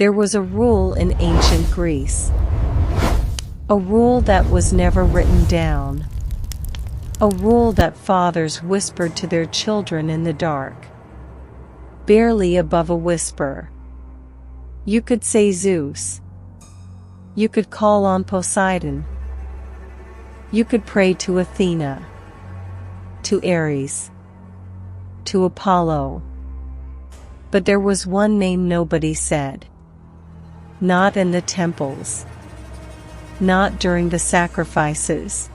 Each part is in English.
There was a rule in ancient Greece. A rule that was never written down. A rule that fathers whispered to their children in the dark. Barely above a whisper. You could say Zeus. You could call on Poseidon. You could pray to Athena. To Ares. To Apollo. But there was one name nobody said. Not in the temples. Not during the sacrifices.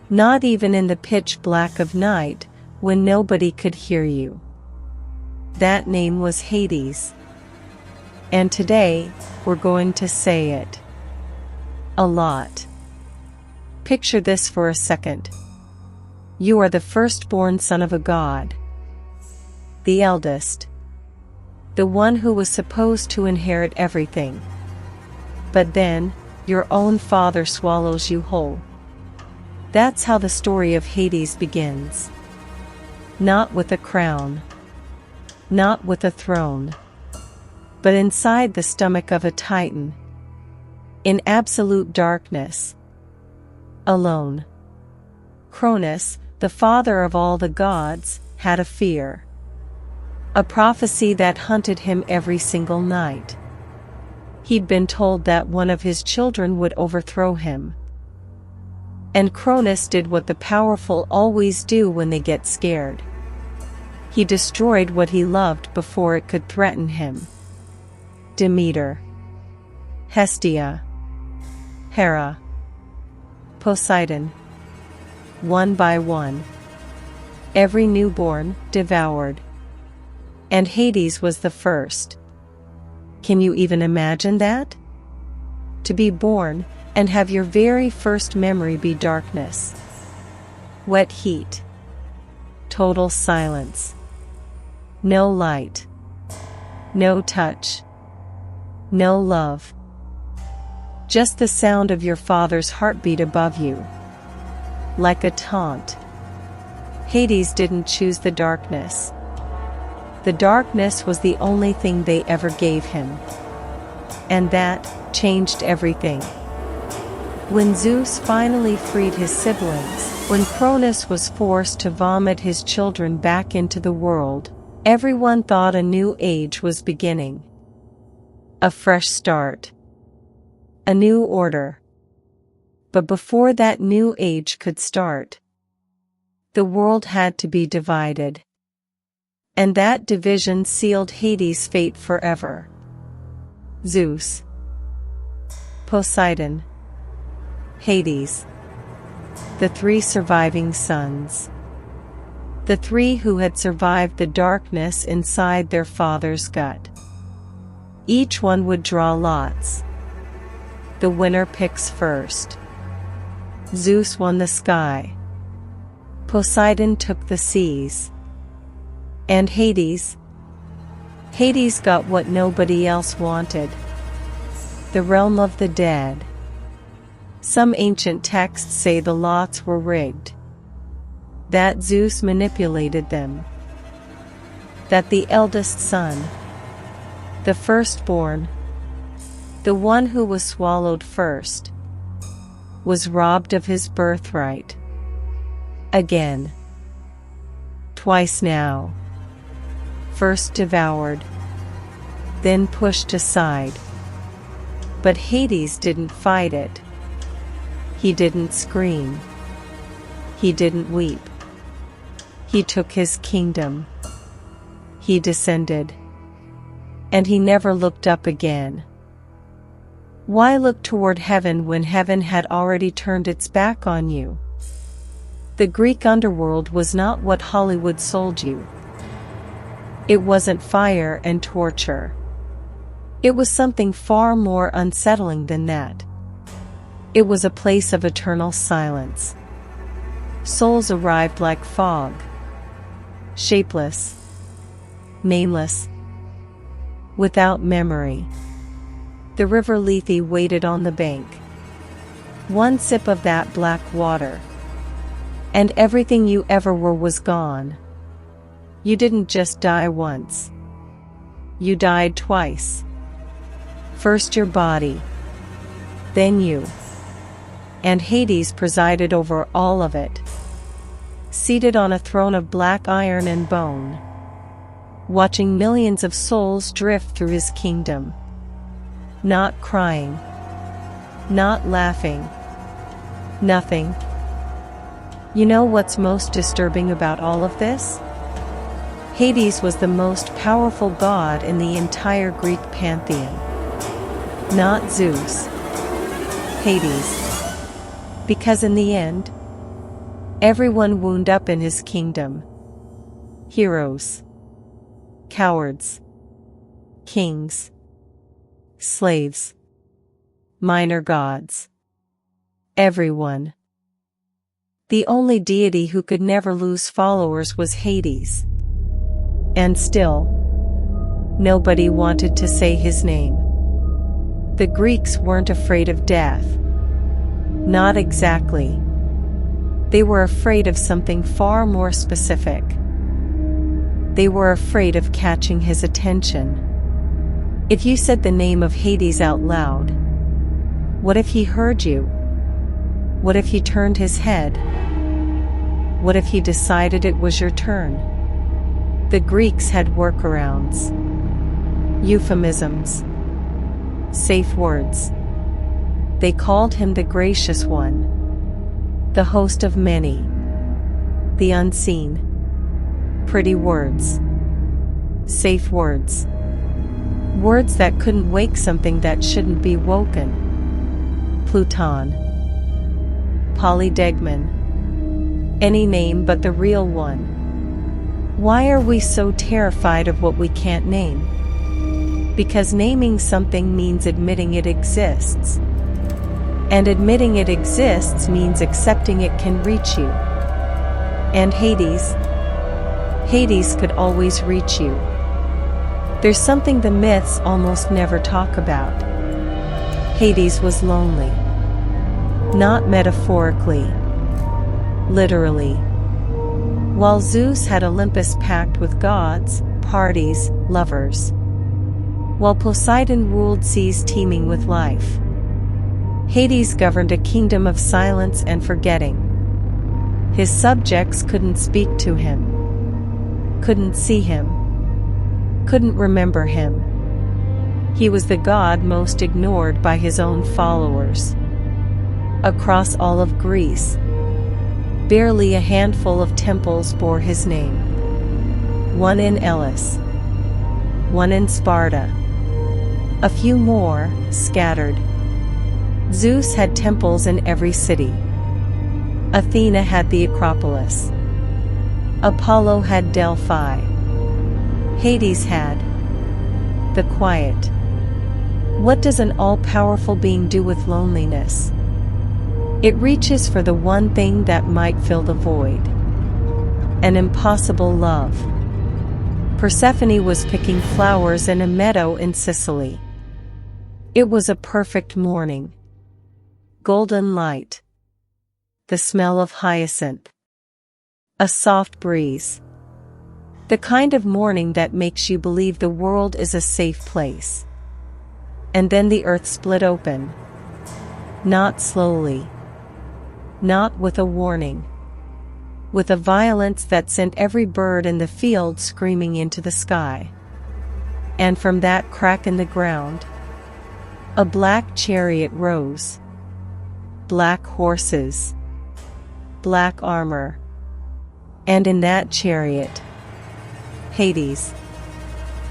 Not even in the pitch black of night, when nobody could hear you. That name was Hades. And today, we're going to say it. A lot. Picture this for a second. You are the firstborn son of a god. The eldest. The one who was supposed to inherit everything. But then, your own father swallows you whole. That's how the story of Hades begins. Not with a crown. Not with a throne. But inside the stomach of a titan. In absolute darkness. Alone. Cronus, the father of all the gods, had a fear. A prophecy that hunted him every single night. He'd been told that one of his children would overthrow him. And Cronus did what the powerful always do when they get scared. He destroyed what he loved before it could threaten him. Demeter. Hestia. Hera. Poseidon. One by one. Every newborn, devoured. And Hades was the first. Can you even imagine that? To be born, and have your very first memory be darkness. Wet heat. Total silence. No light. No touch. No love. Just the sound of your father's heartbeat above you. Like a taunt. Hades didn't choose the darkness. The darkness was the only thing they ever gave him. And that changed everything. When Zeus finally freed his siblings, when Cronus was forced to vomit his children back into the world, everyone thought a new age was beginning. A fresh start. A new order. But before that new age could start, the world had to be divided. And that division sealed Hades' fate forever. Zeus. Poseidon. Hades. The three surviving sons. The three who had survived the darkness inside their father's gut. Each one would draw lots. The winner picks first. Zeus won the sky. Poseidon took the seas. And Hades got what nobody else wanted. The realm of the dead. Some ancient texts say the lots were rigged. That Zeus manipulated them. That the eldest son, the firstborn, the one who was swallowed first, was robbed of his birthright. Again. Twice now. First devoured, then pushed aside. But Hades didn't fight it. He didn't scream. He didn't weep. He took his kingdom. He descended. And he never looked up again. Why look toward heaven when heaven had already turned its back on you? The Greek underworld was not what Hollywood sold you. It wasn't fire and torture. It was something far more unsettling than that. It was a place of eternal silence. Souls arrived like fog. Shapeless. Nameless. Without memory. The river Lethe waited on the bank. One sip of that black water. And everything you ever were was gone. You didn't just die once. You died twice. First your body, then you. And Hades presided over all of it, seated on a throne of black iron and bone, watching millions of souls drift through his kingdom. Not crying, not laughing, nothing. You know what's most disturbing about all of this? Hades was the most powerful god in the entire Greek pantheon. Not Zeus. Hades. Because in the end, everyone wound up in his kingdom. Heroes, cowards, kings, slaves, minor gods. Everyone. The only deity who could never lose followers was Hades. And still, nobody wanted to say his name. The Greeks weren't afraid of death. Not exactly. They were afraid of something far more specific. They were afraid of catching his attention. If you said the name of Hades out loud, what if he heard you? What if he turned his head? What if he decided it was your turn? The Greeks had workarounds, euphemisms, safe words. They called him the Gracious One, the host of many, the unseen. Pretty words, safe words, words that couldn't wake something that shouldn't be woken. Pluton, Polydegmon, any name but the real one. Why are we so terrified of what we can't name? Because naming something means admitting it exists. And admitting it exists means accepting it can reach you. And Hades could always reach you. There's something the myths almost never talk about. Hades was lonely. Not metaphorically. Literally. While Zeus had Olympus packed with gods, parties, lovers. While Poseidon ruled seas teeming with life. Hades governed a kingdom of silence and forgetting. His subjects couldn't speak to him, couldn't see him, couldn't remember him. He was the god most ignored by his own followers. Across all of Greece, barely a handful of temples bore his name. One in Elis, one in Sparta, a few more, scattered. Zeus had temples in every city. Athena had the Acropolis. Apollo had Delphi. Hades had the quiet. What does an all-powerful being do with loneliness? It reaches for the one thing that might fill the void. An impossible love. Persephone was picking flowers in a meadow in Sicily. It was a perfect morning. Golden light. The smell of hyacinth. A soft breeze. The kind of morning that makes you believe the world is a safe place. And then the earth split open. Not slowly. Not with a warning. With a violence that sent every bird in the field screaming into the sky. And from that crack in the ground, a black chariot rose. Black horses. Black armor. And in that chariot, Hades,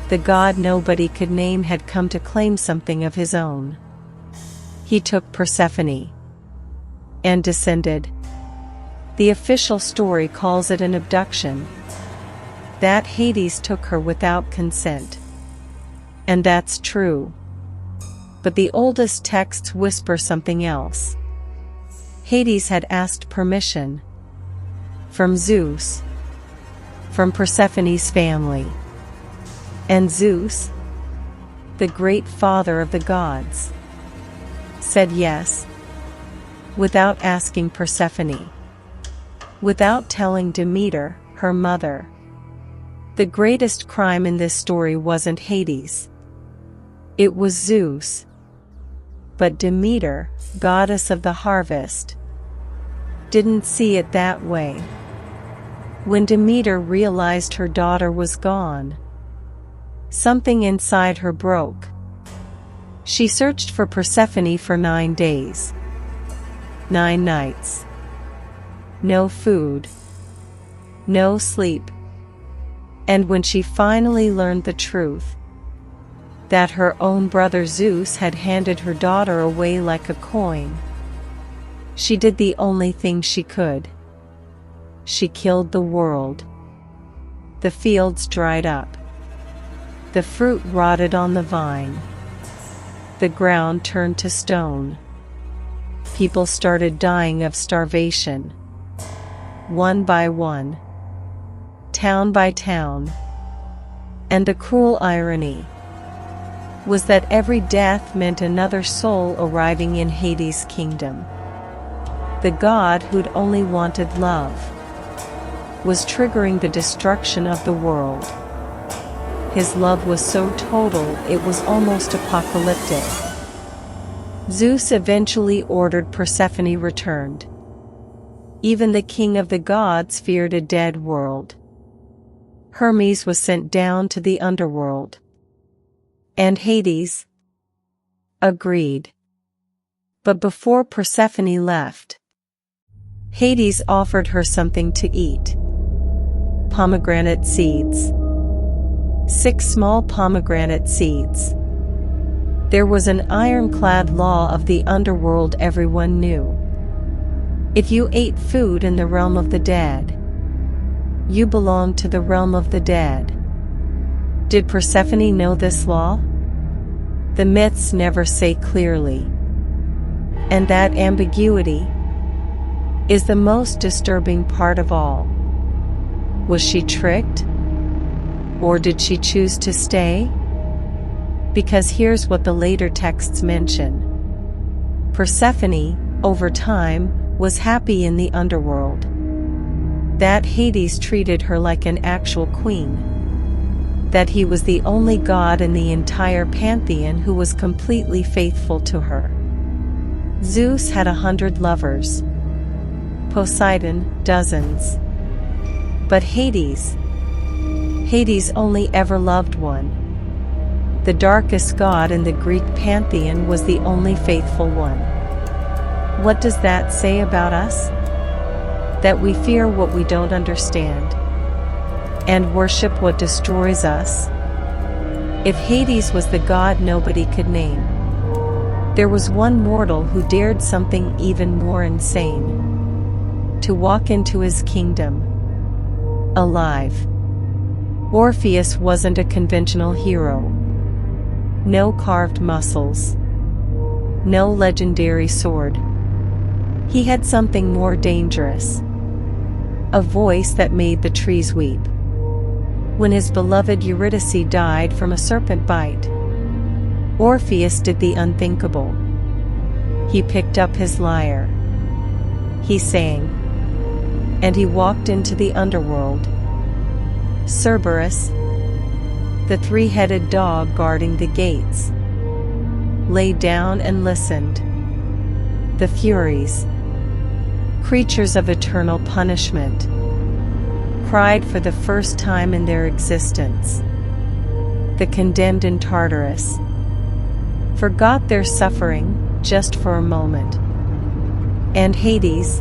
the god nobody could name, had come to claim something of his own. He took Persephone and descended. The official story calls it an abduction. That Hades took her without consent. And that's true. But the oldest texts whisper something else. Hades had asked permission. From Zeus. From Persephone's family. And Zeus, the great father of the gods, said yes. Without asking Persephone. Without telling Demeter, her mother. The greatest crime in this story wasn't Hades. It was Zeus. But Demeter, goddess of the harvest, didn't see it that way. When Demeter realized her daughter was gone, something inside her broke. She searched for Persephone for 9 days, 9 nights. No food, no sleep. And when she finally learned the truth, that her own brother Zeus had handed her daughter away like a coin, she did the only thing she could. She killed the world. The fields dried up. The fruit rotted on the vine. The ground turned to stone. People started dying of starvation. One by one. Town by town. And the cruel irony was that every death meant another soul arriving in Hades' kingdom. The god who'd only wanted love was triggering the destruction of the world. His love was so total it was almost apocalyptic. Zeus eventually ordered Persephone returned. Even the king of the gods feared a dead world. Hermes was sent down to the underworld. And Hades agreed. But before Persephone left, Hades offered her something to eat. Pomegranate seeds. 6 small pomegranate seeds. There was an ironclad law of the underworld everyone knew. If you ate food in the realm of the dead, you belonged to the realm of the dead. Did Persephone know this law? The myths never say clearly. And that ambiguity is the most disturbing part of all. Was she tricked? Or did she choose to stay? Because here's what the later texts mention. Persephone, over time, was happy in the underworld. That Hades treated her like an actual queen. That he was the only god in the entire pantheon who was completely faithful to her. Zeus had 100 lovers. Poseidon, dozens. But Hades only ever loved one. The darkest god in the Greek pantheon was the only faithful one. What does that say about us? That we fear what we don't understand, and worship what destroys us. If Hades was the god nobody could name, there was one mortal who dared something even more insane: to walk into his kingdom alive. Orpheus wasn't a conventional hero. No carved muscles. No legendary sword. He had something more dangerous. A voice that made the trees weep. When his beloved Eurydice died from a serpent bite, Orpheus did the unthinkable. He picked up his lyre. He sang. And he walked into the underworld. Cerberus, the 3-headed dog guarding the gates, lay down and listened. The Furies, creatures of eternal punishment, cried for the first time in their existence. The condemned in Tartarus forgot their suffering just for a moment. And Hades,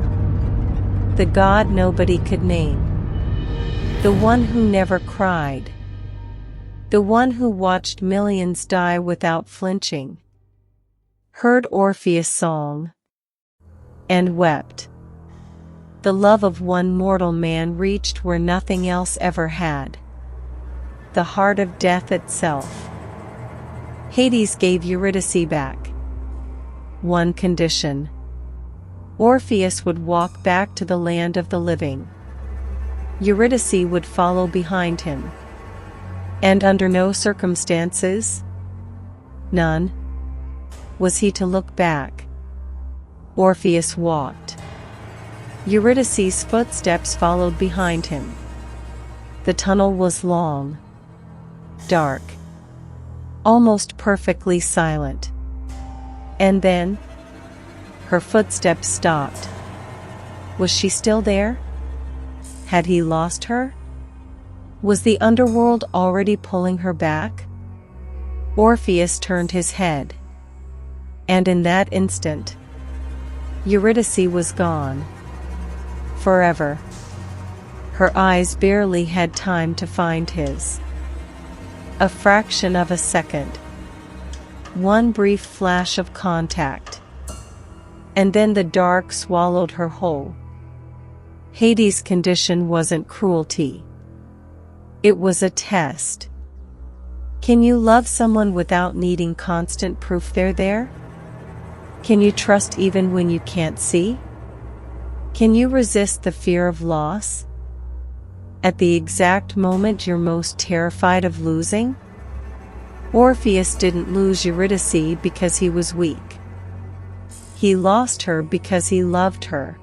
the god nobody could name, the one who never cried, the one who watched millions die without flinching, heard Orpheus' song and wept. The love of one mortal man reached where nothing else ever had. The heart of death itself. Hades gave Eurydice back. One condition. Orpheus would walk back to the land of the living. Eurydice would follow behind him. And under no circumstances, none, was he to look back. Orpheus walked. Eurydice's footsteps followed behind him. The tunnel was long, dark, almost perfectly silent. And then, her footsteps stopped. Was she still there? Had he lost her? Was the underworld already pulling her back? Orpheus turned his head. And in that instant, Eurydice was gone. Forever. Her eyes barely had time to find his. A fraction of a second. One brief flash of contact. And then the dark swallowed her whole. Hades' condition wasn't cruelty. It was a test. Can you love someone without needing constant proof they're there? Can you trust even when you can't see? Can you resist the fear of loss? At the exact moment you're most terrified of losing? Orpheus didn't lose Eurydice because he was weak. He lost her because he loved her.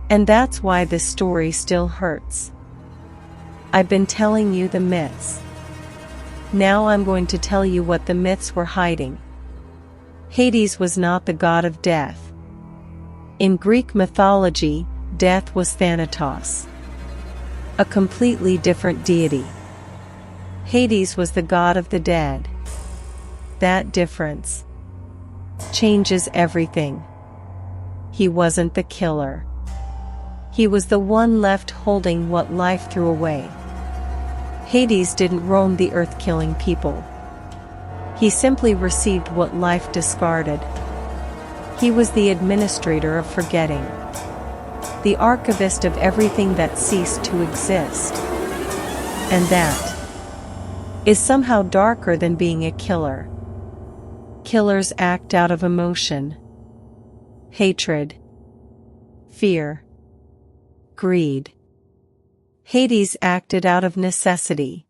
And that's why this story still hurts. I've been telling you the myths. Now I'm going to tell you what the myths were hiding. Hades was not the god of death. In Greek mythology, death was Thanatos, a completely different deity. Hades was the god of the dead. That difference changes everything. He wasn't the killer. He was the one left holding what life threw away. Hades didn't roam the earth killing people. He simply received what life discarded. He was the administrator of forgetting, the archivist of everything that ceased to exist. And that is somehow darker than being a killer. Killers act out of emotion, hatred, fear, greed. Hades acted out of necessity,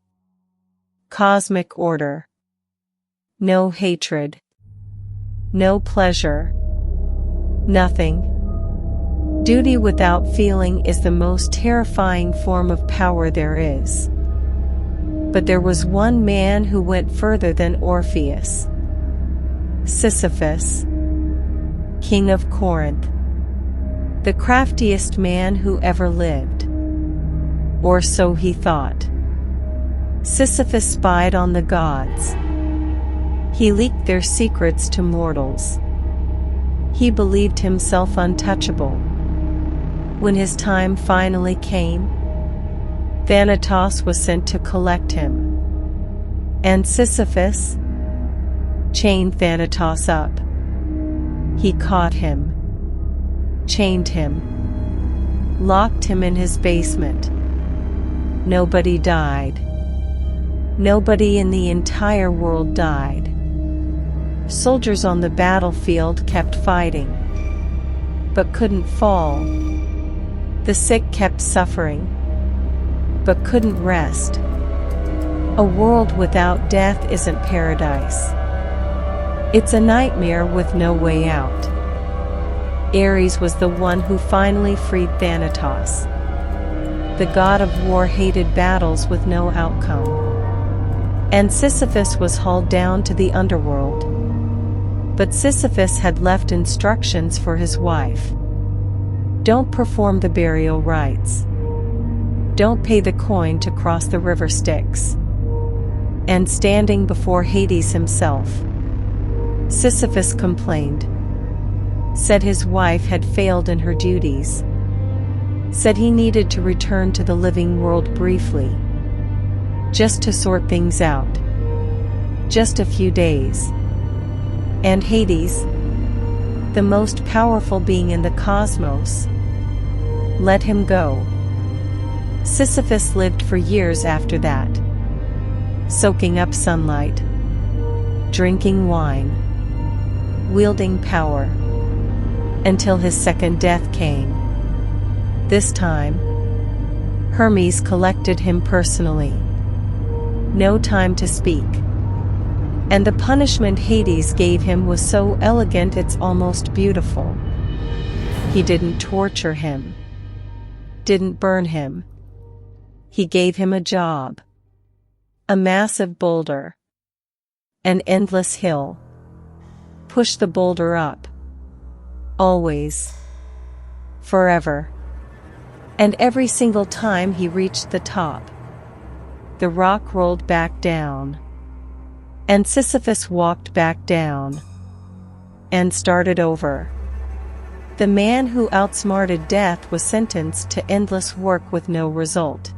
cosmic order. No hatred, no pleasure, nothing. Duty without feeling is the most terrifying form of power there is. But there was one man who went further than Orpheus. Sisyphus, king of Corinth. The craftiest man who ever lived. Or so he thought. Sisyphus spied on the gods. He leaked their secrets to mortals. He believed himself untouchable. When his time finally came, Thanatos was sent to collect him. And Sisyphus chained Thanatos up. He caught him, chained him, locked him in his basement. Nobody died. Nobody in the entire world died. Soldiers on the battlefield kept fighting, but couldn't fall. The sick kept suffering, but couldn't rest. A world without death isn't paradise. It's a nightmare with no way out. Ares was the one who finally freed Thanatos. The god of war hated battles with no outcome. And Sisyphus was hauled down to the underworld. But Sisyphus had left instructions for his wife. Don't perform the burial rites. Don't pay the coin to cross the river Styx. And standing before Hades himself, Sisyphus complained. Said his wife had failed in her duties. Said he needed to return to the living world briefly. Just to sort things out. Just a few days. And Hades, the most powerful being in the cosmos, let him go. Sisyphus lived for years after that, soaking up sunlight, drinking wine, wielding power, until his second death came. This time, Hermes collected him personally. No time to speak. And the punishment Hades gave him was so elegant it's almost beautiful. He didn't torture him, didn't burn him. He gave him a job. A massive boulder. An endless hill. Push the boulder up. Always. Forever. And every single time he reached the top, the rock rolled back down. And Sisyphus walked back down. And started over. The man who outsmarted death was sentenced to endless work with no result.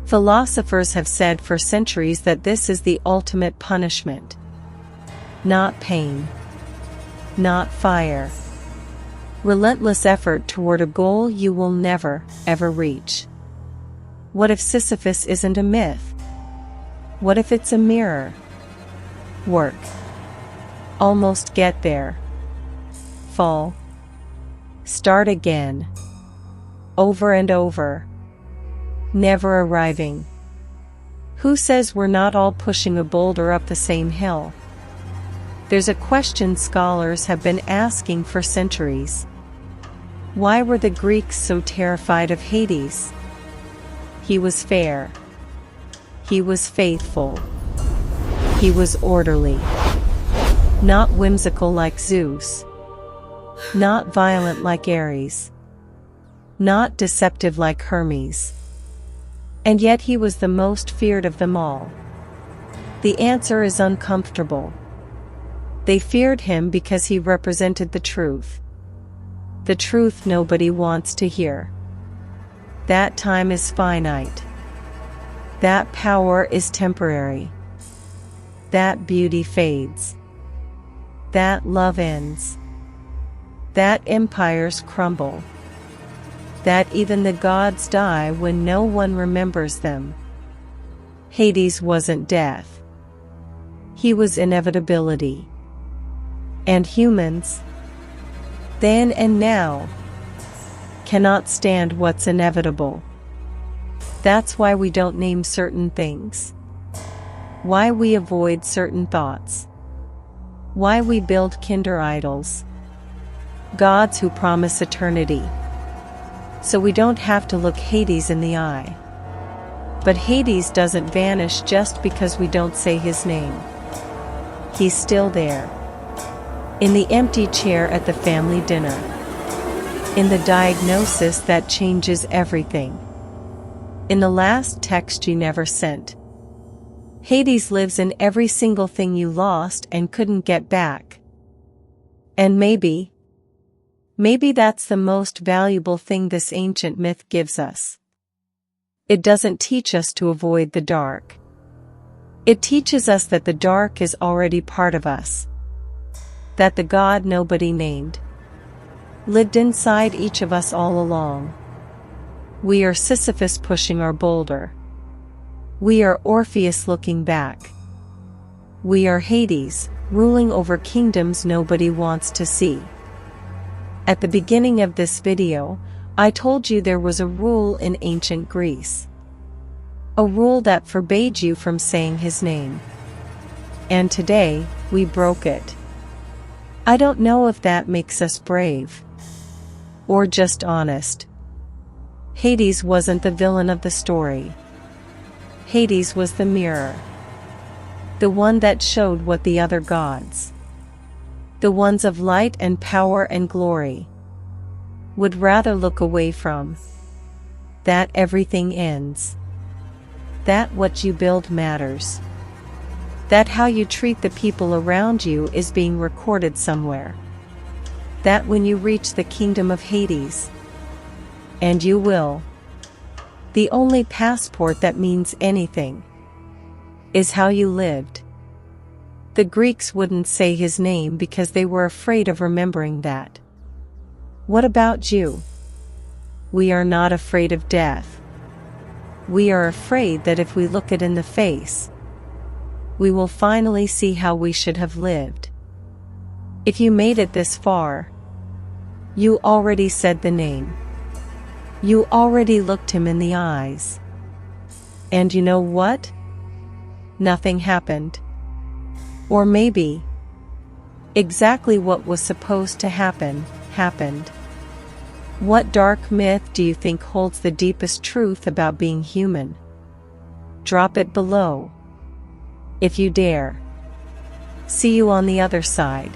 Philosophers have said for centuries that this is the ultimate punishment. Not pain. Not fire. Relentless effort toward a goal you will never, ever reach. What if Sisyphus isn't a myth? What if it's a mirror? Work. Almost get there. Fall. Start again. Over and over. Never arriving. Who says we're not all pushing a boulder up the same hill? There's a question scholars have been asking for centuries. Why were the Greeks so terrified of Hades? He was fair. He was faithful. He was orderly. Not whimsical like Zeus. Not violent like Ares. Not deceptive like Hermes. And yet he was the most feared of them all. The answer is uncomfortable. They feared him because he represented the truth. The truth nobody wants to hear. That time is finite. That power is temporary. That beauty fades. That love ends. That empires crumble. That even the gods die when no one remembers them. Hades wasn't death. He was inevitability. And humans, then and now, cannot stand what's inevitable. That's why we don't name certain things. Why we avoid certain thoughts. Why we build kinder idols. Gods who promise eternity. So we don't have to look Hades in the eye. But Hades doesn't vanish just because we don't say his name. He's still there. In the empty chair at the family dinner. In the diagnosis that changes everything. In the last text you never sent. Hades lives in every single thing you lost and couldn't get back. And maybe that's the most valuable thing this ancient myth gives us. It doesn't teach us to avoid the dark. It teaches us that the dark is already part of us. That the God nobody named lived inside each of us all along. We are Sisyphus pushing our boulder. We are Orpheus looking back. We are Hades, ruling over kingdoms nobody wants to see. At the beginning of this video, I told you there was a rule in ancient Greece. A rule that forbade you from saying his name. And today, we broke it. I don't know if that makes us brave. Or just honest. Hades wasn't the villain of the story. Hades was the mirror. The one that showed what the other gods, the ones of light and power and glory, would rather look away from. That everything ends. That what you build matters. That how you treat the people around you is being recorded somewhere. That when you reach the kingdom of Hades, and you will, the only passport that means anything is how you lived. The Greeks wouldn't say his name because they were afraid of remembering that. What about you? We are not afraid of death. We are afraid that if we look it in the face, we will finally see how we should have lived. If you made it this far, you already said the name. You already looked him in the eyes. And you know what? Nothing happened. Or maybe exactly what was supposed to happen, happened. What dark myth do you think holds the deepest truth about being human? Drop it below, if you dare. See you on the other side.